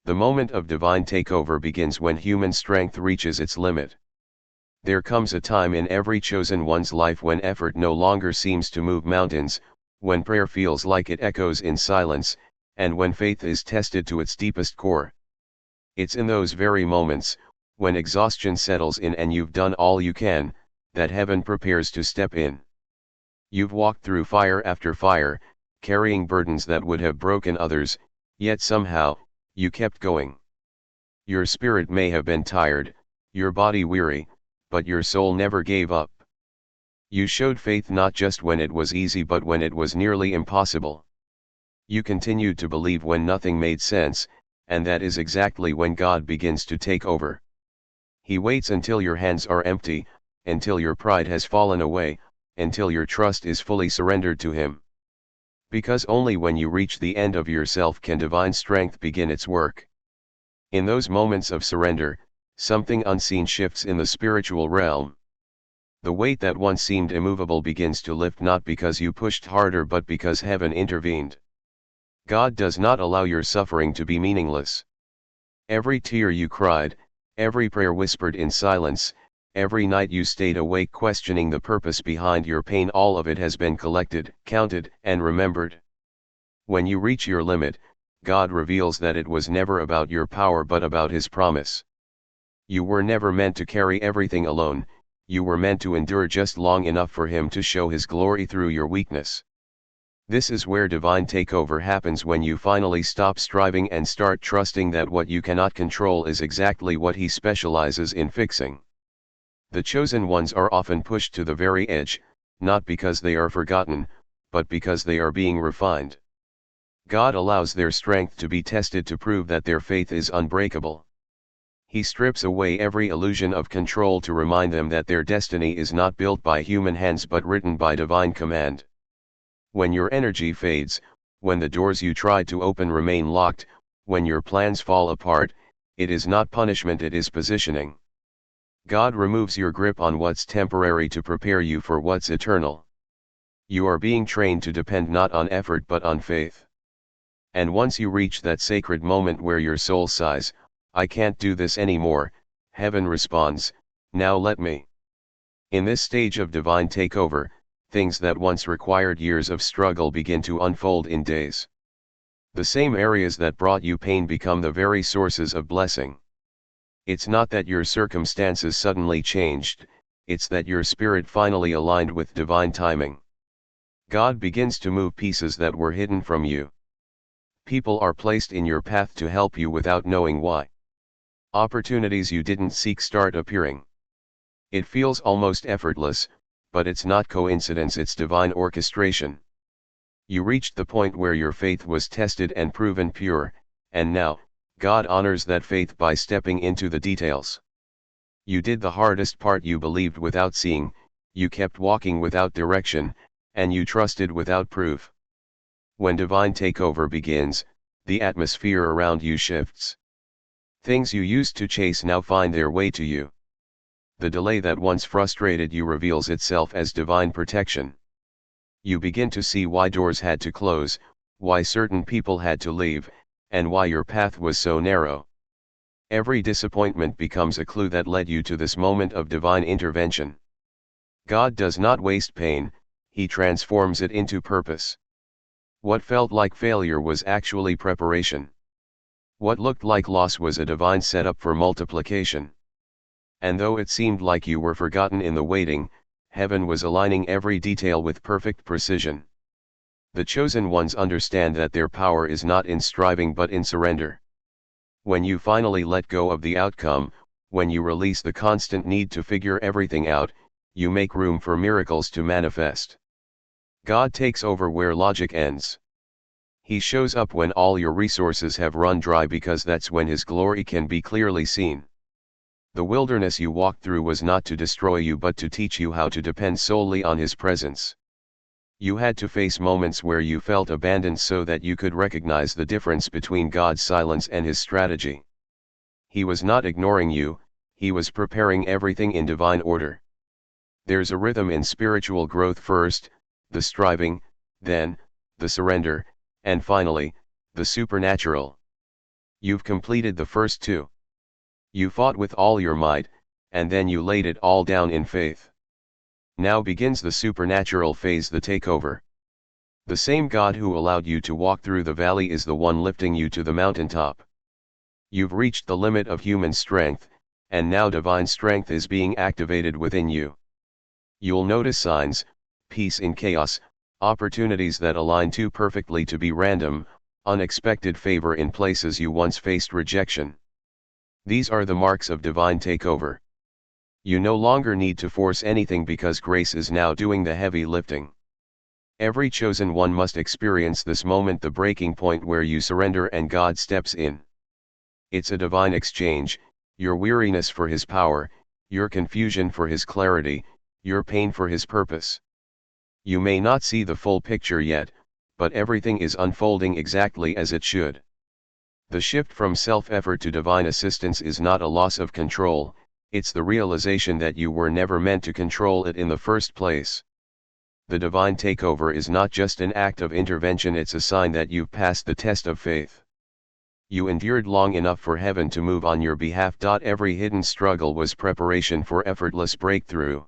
The moment of divine takeover begins when human strength reaches its limit. There comes a time in every chosen one's life when effort no longer seems to move mountains, when prayer feels like it echoes in silence, and when faith is tested to its deepest core. It's in those very moments, when exhaustion settles in and you've done all you can, that heaven prepares to step in. You've walked through fire after fire, carrying burdens that would have broken others, yet somehow, you kept going. Your spirit may have been tired, your body weary, but your soul never gave up. You showed faith not just when it was easy but when it was nearly impossible. You continued to believe when nothing made sense, and that is exactly when God begins to take over. He waits until your hands are empty, until your pride has fallen away, until your trust is fully surrendered to Him. Because only when you reach the end of yourself can divine strength begin its work. In those moments of surrender, something unseen shifts in the spiritual realm. The weight that once seemed immovable begins to lift, not because you pushed harder but because heaven intervened. God does not allow your suffering to be meaningless. Every tear you cried, every prayer whispered in silence, every night you stayed awake questioning the purpose behind your pain, all of it has been collected, counted, and remembered. When you reach your limit, God reveals that it was never about your power but about His promise. You were never meant to carry everything alone, you were meant to endure just long enough for Him to show His glory through your weakness. This is where divine takeover happens, when you finally stop striving and start trusting that what you cannot control is exactly what He specializes in fixing. The chosen ones are often pushed to the very edge, not because they are forgotten, but because they are being refined. God allows their strength to be tested to prove that their faith is unbreakable. He strips away every illusion of control to remind them that their destiny is not built by human hands but written by divine command. When your energy fades, when the doors you tried to open remain locked, when your plans fall apart, it is not punishment, it is positioning. God removes your grip on what's temporary to prepare you for what's eternal. You are being trained to depend not on effort but on faith. And once you reach that sacred moment where your soul sighs, "I can't do this anymore," heaven responds, "Now let me." In this stage of divine takeover, things that once required years of struggle begin to unfold in days. The same areas that brought you pain become the very sources of blessing. It's not that your circumstances suddenly changed, it's that your spirit finally aligned with divine timing. God begins to move pieces that were hidden from you. People are placed in your path to help you without knowing why. Opportunities you didn't seek start appearing. It feels almost effortless, but it's not coincidence, it's divine orchestration. You reached the point where your faith was tested and proven pure, and now, God honors that faith by stepping into the details. You did the hardest part, you believed without seeing, you kept walking without direction, and you trusted without proof. When divine takeover begins, the atmosphere around you shifts. Things you used to chase now find their way to you. The delay that once frustrated you reveals itself as divine protection. You begin to see why doors had to close, why certain people had to leave, and why your path was so narrow. Every disappointment becomes a clue that led you to this moment of divine intervention. God does not waste pain, He transforms it into purpose. What felt like failure was actually preparation. What looked like loss was a divine setup for multiplication. And though it seemed like you were forgotten in the waiting, heaven was aligning every detail with perfect precision. The chosen ones understand that their power is not in striving but in surrender. When you finally let go of the outcome, when you release the constant need to figure everything out, you make room for miracles to manifest. God takes over where logic ends. He shows up when all your resources have run dry, because that's when His glory can be clearly seen. The wilderness you walked through was not to destroy you but to teach you how to depend solely on His presence. You had to face moments where you felt abandoned so that you could recognize the difference between God's silence and His strategy. He was not ignoring you, He was preparing everything in divine order. There's a rhythm in spiritual growth: first, the striving, then, the surrender, and finally, the supernatural. You've completed the first two. You fought with all your might, and then you laid it all down in faith. Now begins the supernatural phase, the takeover. The same God who allowed you to walk through the valley is the one lifting you to the mountaintop. You've reached the limit of human strength, and now divine strength is being activated within you. You'll notice signs, peace in chaos, opportunities that align too perfectly to be random, unexpected favor in places you once faced rejection. These are the marks of divine takeover. You no longer need to force anything because grace is now doing the heavy lifting. Every chosen one must experience this moment, the breaking point where you surrender and God steps in. It's a divine exchange, your weariness for His power, your confusion for His clarity, your pain for His purpose. You may not see the full picture yet, but everything is unfolding exactly as it should. The shift from self-effort to divine assistance is not a loss of control, it's the realization that you were never meant to control it in the first place. The divine takeover is not just an act of intervention, it's a sign that you've passed the test of faith. You endured long enough for heaven to move on your behalf. Every hidden struggle was preparation for effortless breakthrough.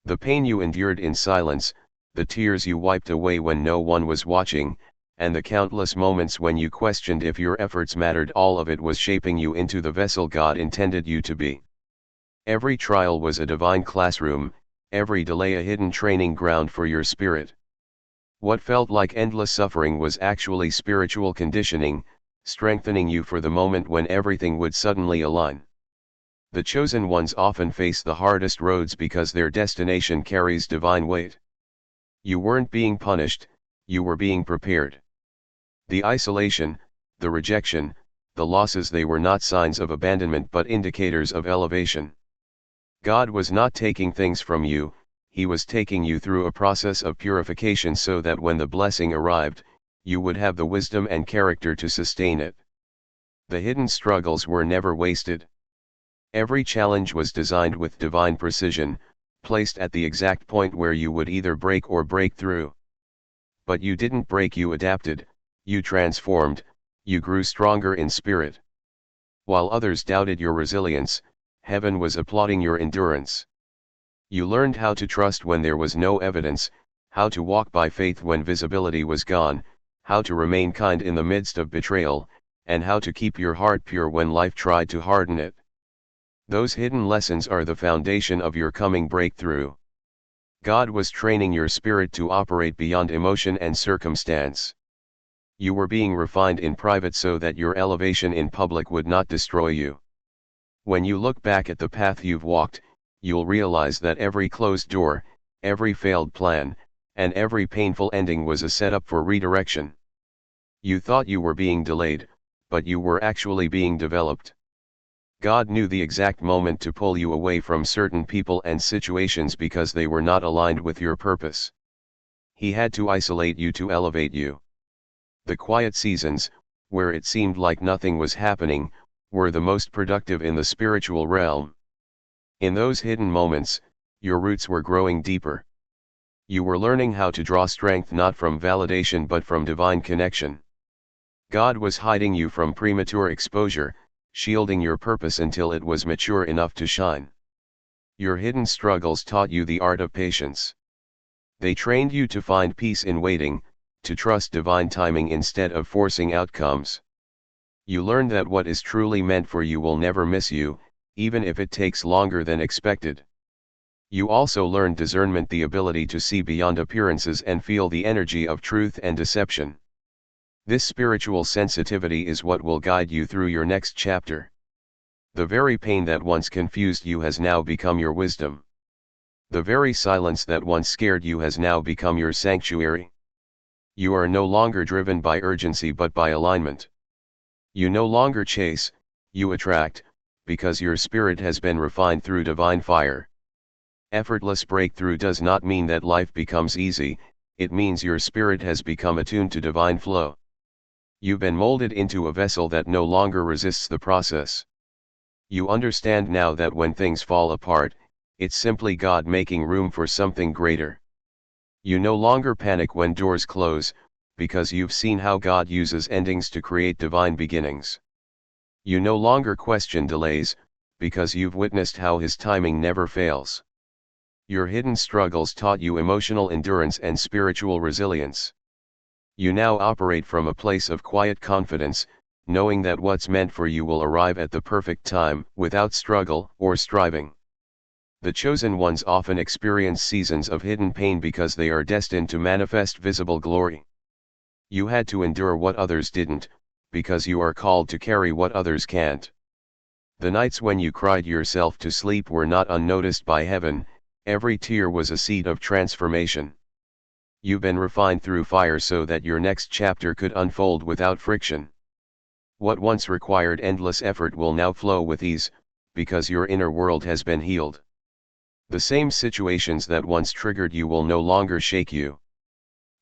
The pain you endured in silence, the tears you wiped away when no one was watching, and the countless moments when you questioned if your efforts mattered, all of it was shaping you into the vessel God intended you to be. Every trial was a divine classroom, every delay a hidden training ground for your spirit. What felt like endless suffering was actually spiritual conditioning, strengthening you for the moment when everything would suddenly align. The chosen ones often face the hardest roads because their destination carries divine weight. You weren't being punished, you were being prepared. The isolation, the rejection, the losses, they were not signs of abandonment but indicators of elevation. God was not taking things from you, He was taking you through a process of purification so that when the blessing arrived, you would have the wisdom and character to sustain it. The hidden struggles were never wasted. Every challenge was designed with divine precision, placed at the exact point where you would either break or break through. But you didn't break, you adapted, you transformed, you grew stronger in spirit. While others doubted your resilience, heaven was applauding your endurance. You learned how to trust when there was no evidence, how to walk by faith when visibility was gone, how to remain kind in the midst of betrayal, and how to keep your heart pure when life tried to harden it. Those hidden lessons are the foundation of your coming breakthrough. God was training your spirit to operate beyond emotion and circumstance. You were being refined in private so that your elevation in public would not destroy you. When you look back at the path you've walked, you'll realize that every closed door, every failed plan, and every painful ending was a setup for redirection. You thought you were being delayed, but you were actually being developed. God knew the exact moment to pull you away from certain people and situations because they were not aligned with your purpose. He had to isolate you to elevate you. The quiet seasons, where it seemed like nothing was happening, were the most productive in the spiritual realm. In those hidden moments, your roots were growing deeper. You were learning how to draw strength not from validation but from divine connection. God was hiding you from premature exposure, shielding your purpose until it was mature enough to shine. Your hidden struggles taught you the art of patience. They trained you to find peace in waiting, to trust divine timing instead of forcing outcomes. You learned that what is truly meant for you will never miss you, even if it takes longer than expected. You also learned discernment, the ability to see beyond appearances and feel the energy of truth and deception. This spiritual sensitivity is what will guide you through your next chapter. The very pain that once confused you has now become your wisdom. The very silence that once scared you has now become your sanctuary. You are no longer driven by urgency but by alignment. You no longer chase, you attract, because your spirit has been refined through divine fire. Effortless breakthrough does not mean that life becomes easy, it means your spirit has become attuned to divine flow. You've been molded into a vessel that no longer resists the process. You understand now that when things fall apart, it's simply God making room for something greater. You no longer panic when doors close, because you've seen how God uses endings to create divine beginnings. You no longer question delays, because you've witnessed how his timing never fails. Your hidden struggles taught you emotional endurance and spiritual resilience. You now operate from a place of quiet confidence, knowing that what's meant for you will arrive at the perfect time, without struggle or striving. The chosen ones often experience seasons of hidden pain because they are destined to manifest visible glory. You had to endure what others didn't, because you are called to carry what others can't. The nights when you cried yourself to sleep were not unnoticed by heaven. Every tear was a seed of transformation. You've been refined through fire so that your next chapter could unfold without friction. What once required endless effort will now flow with ease, because your inner world has been healed. The same situations that once triggered you will no longer shake you.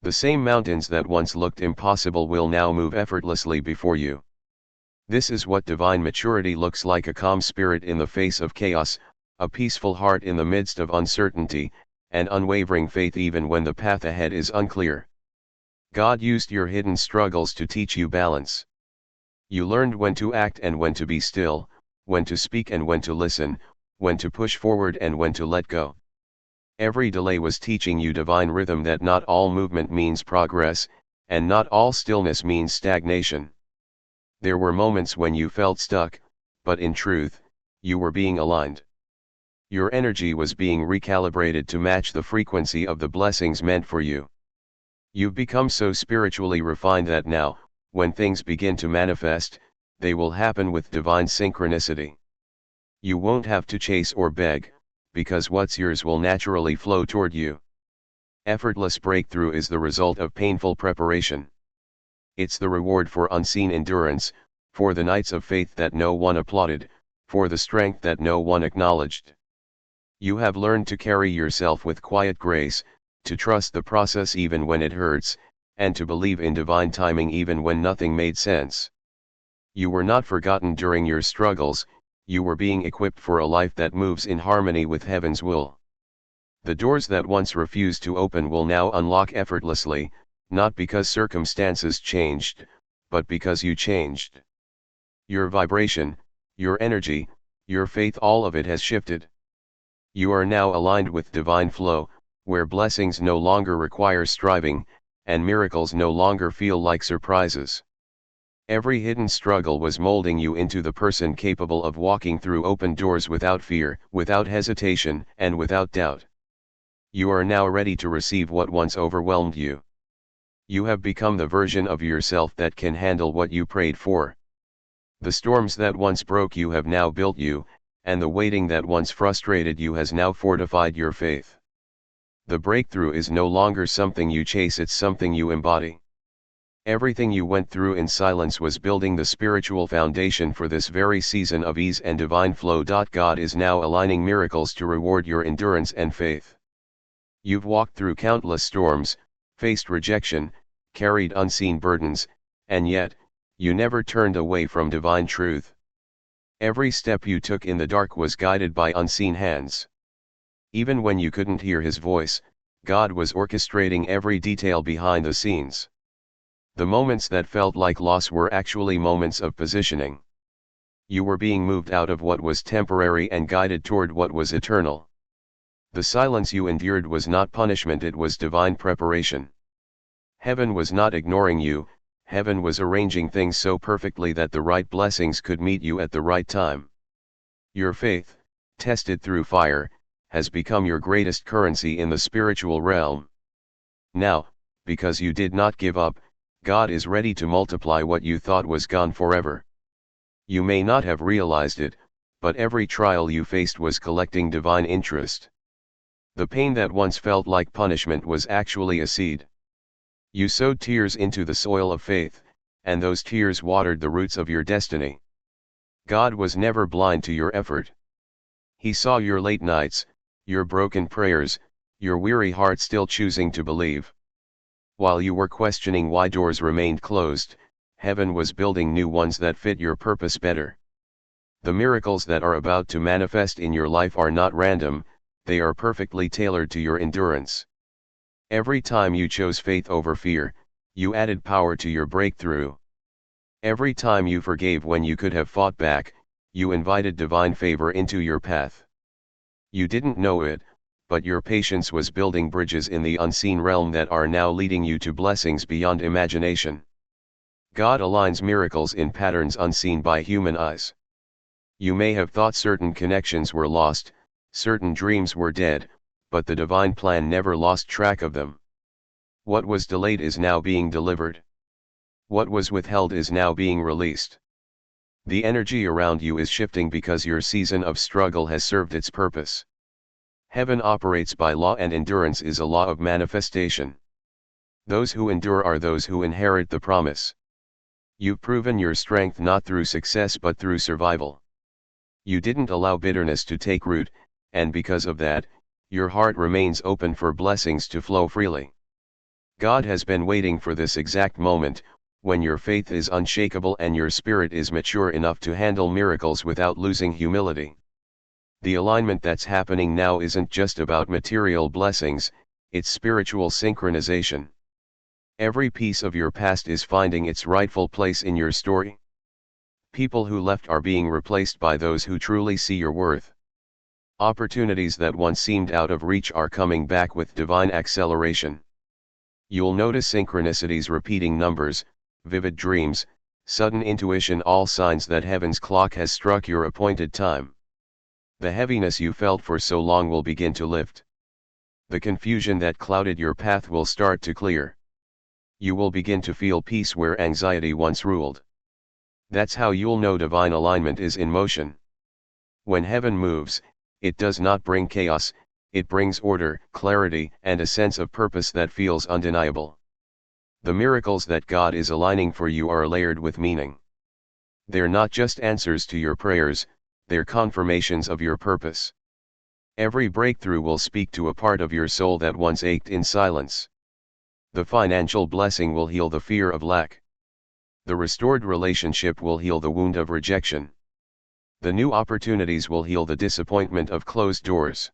The same mountains that once looked impossible will now move effortlessly before you. This is what divine maturity looks like: a calm spirit in the face of chaos, a peaceful heart in the midst of uncertainty, and unwavering faith even when the path ahead is unclear. God used your hidden struggles to teach you balance. You learned when to act and when to be still, when to speak and when to listen, when to push forward and when to let go. Every delay was teaching you divine rhythm, that not all movement means progress, and not all stillness means stagnation. There were moments when you felt stuck, but in truth, you were being aligned. Your energy was being recalibrated to match the frequency of the blessings meant for you. You've become so spiritually refined that now, when things begin to manifest, they will happen with divine synchronicity. You won't have to chase or beg, because what's yours will naturally flow toward you. Effortless breakthrough is the result of painful preparation. It's the reward for unseen endurance, for the nights of faith that no one applauded, for the strength that no one acknowledged. You have learned to carry yourself with quiet grace, to trust the process even when it hurts, and to believe in divine timing even when nothing made sense. You were not forgotten during your struggles. You were being equipped for a life that moves in harmony with heaven's will. The doors that once refused to open will now unlock effortlessly, not because circumstances changed, but because you changed. Your vibration, your energy, your faith, all of it has shifted. You are now aligned with divine flow, where blessings no longer require striving, and miracles no longer feel like surprises. Every hidden struggle was molding you into the person capable of walking through open doors without fear, without hesitation, and without doubt. You are now ready to receive what once overwhelmed you. You have become the version of yourself that can handle what you prayed for. The storms that once broke you have now built you, and the waiting that once frustrated you has now fortified your faith. The breakthrough is no longer something you chase, it's something you embody. Everything you went through in silence was building the spiritual foundation for this very season of ease and divine flow. God is now aligning miracles to reward your endurance and faith. You've walked through countless storms, faced rejection, carried unseen burdens, and yet, you never turned away from divine truth. Every step you took in the dark was guided by unseen hands. Even when you couldn't hear his voice, God was orchestrating every detail behind the scenes. The moments that felt like loss were actually moments of positioning. You were being moved out of what was temporary and guided toward what was eternal. The silence you endured was not punishment, it was divine preparation. Heaven was not ignoring you, heaven was arranging things so perfectly that the right blessings could meet you at the right time. Your faith, tested through fire, has become your greatest currency in the spiritual realm. Now, because you did not give up, God is ready to multiply what you thought was gone forever. You may not have realized it, but every trial you faced was collecting divine interest. The pain that once felt like punishment was actually a seed. You sowed tears into the soil of faith, and those tears watered the roots of your destiny. God was never blind to your effort. He saw your late nights, your broken prayers, your weary heart still choosing to believe. While you were questioning why doors remained closed, heaven was building new ones that fit your purpose better. The miracles that are about to manifest in your life are not random, they are perfectly tailored to your endurance. Every time you chose faith over fear, you added power to your breakthrough. Every time you forgave when you could have fought back, you invited divine favor into your path. You didn't know it, but your patience was building bridges in the unseen realm that are now leading you to blessings beyond imagination. God aligns miracles in patterns unseen by human eyes. You may have thought certain connections were lost, certain dreams were dead, but the divine plan never lost track of them. What was delayed is now being delivered. What was withheld is now being released. The energy around you is shifting because your season of struggle has served its purpose. Heaven operates by law, and endurance is a law of manifestation. Those who endure are those who inherit the promise. You've proven your strength not through success but through survival. You didn't allow bitterness to take root, and because of that, your heart remains open for blessings to flow freely. God has been waiting for this exact moment, when your faith is unshakable and your spirit is mature enough to handle miracles without losing humility. The alignment that's happening now isn't just about material blessings, it's spiritual synchronization. Every piece of your past is finding its rightful place in your story. People who left are being replaced by those who truly see your worth. Opportunities that once seemed out of reach are coming back with divine acceleration. You'll notice synchronicities, repeating numbers, vivid dreams, sudden intuition, all signs that heaven's clock has struck your appointed time. The heaviness you felt for so long will begin to lift. The confusion that clouded your path will start to clear. You will begin to feel peace where anxiety once ruled. That's how you'll know divine alignment is in motion. When heaven moves, it does not bring chaos, it brings order, clarity, and a sense of purpose that feels undeniable. The miracles that God is aligning for you are layered with meaning. They're not just answers to your prayers, they're confirmations of your purpose. Every breakthrough will speak to a part of your soul that once ached in silence. The financial blessing will heal the fear of lack. The restored relationship will heal the wound of rejection. The new opportunities will heal the disappointment of closed doors.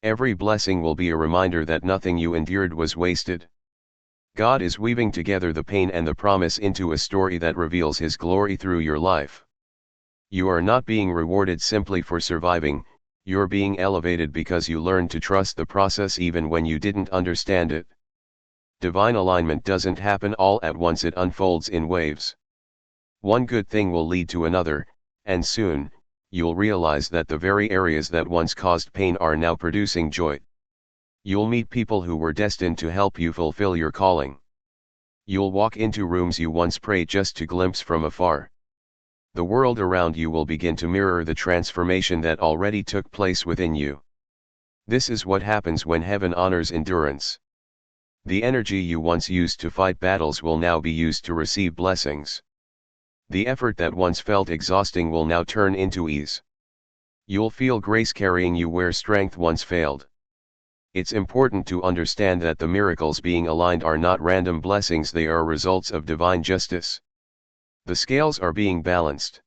Every blessing will be a reminder that nothing you endured was wasted. God is weaving together the pain and the promise into a story that reveals His glory through your life. You are not being rewarded simply for surviving, you're being elevated because you learned to trust the process even when you didn't understand it. Divine alignment doesn't happen all at once, it unfolds in waves. One good thing will lead to another, and soon, you'll realize that the very areas that once caused pain are now producing joy. You'll meet people who were destined to help you fulfill your calling. You'll walk into rooms you once prayed just to glimpse from afar. The world around you will begin to mirror the transformation that already took place within you. This is what happens when heaven honors endurance. The energy you once used to fight battles will now be used to receive blessings. The effort that once felt exhausting will now turn into ease. You'll feel grace carrying you where strength once failed. It's important to understand that the miracles being aligned are not random blessings, they are results of divine justice. The scales are being balanced.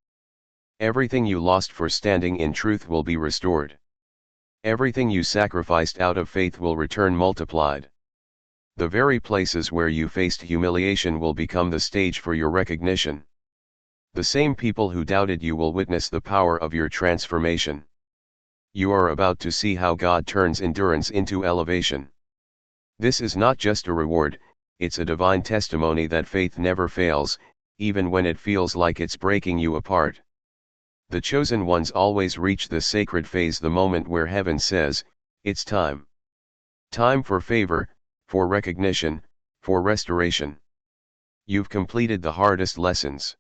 Everything you lost for standing in truth will be restored. Everything you sacrificed out of faith will return multiplied. The very places where you faced humiliation will become the stage for your recognition. The same people who doubted you will witness the power of your transformation. You are about to see how God turns endurance into elevation. This is not just a reward, it's a divine testimony that faith never fails, even when it feels like it's breaking you apart. The chosen ones always reach the sacred phase, the moment where heaven says, "It's time." Time for favor, for recognition, for restoration. You've completed the hardest lessons.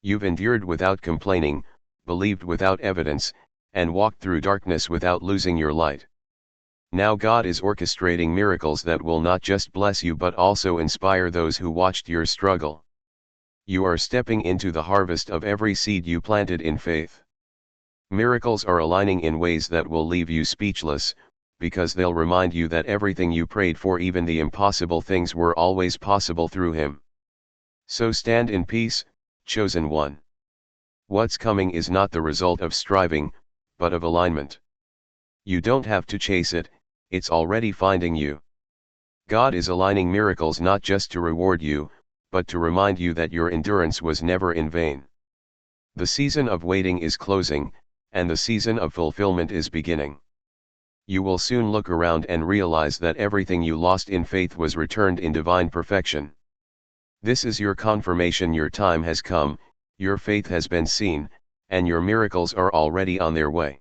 You've endured without complaining, believed without evidence, and walked through darkness without losing your light. Now God is orchestrating miracles that will not just bless you but also inspire those who watched your struggle. You are stepping into the harvest of every seed you planted in faith. Miracles are aligning in ways that will leave you speechless, because they'll remind you that everything you prayed for, even the impossible things, were always possible through Him. So stand in peace, chosen one. What's coming is not the result of striving, but of alignment. You don't have to chase it, it's already finding you. God is aligning miracles not just to reward you, but to remind you that your endurance was never in vain. The season of waiting is closing, and the season of fulfillment is beginning. You will soon look around and realize that everything you lost in faith was returned in divine perfection. This is your confirmation your time has come, your faith has been seen, and your miracles are already on their way.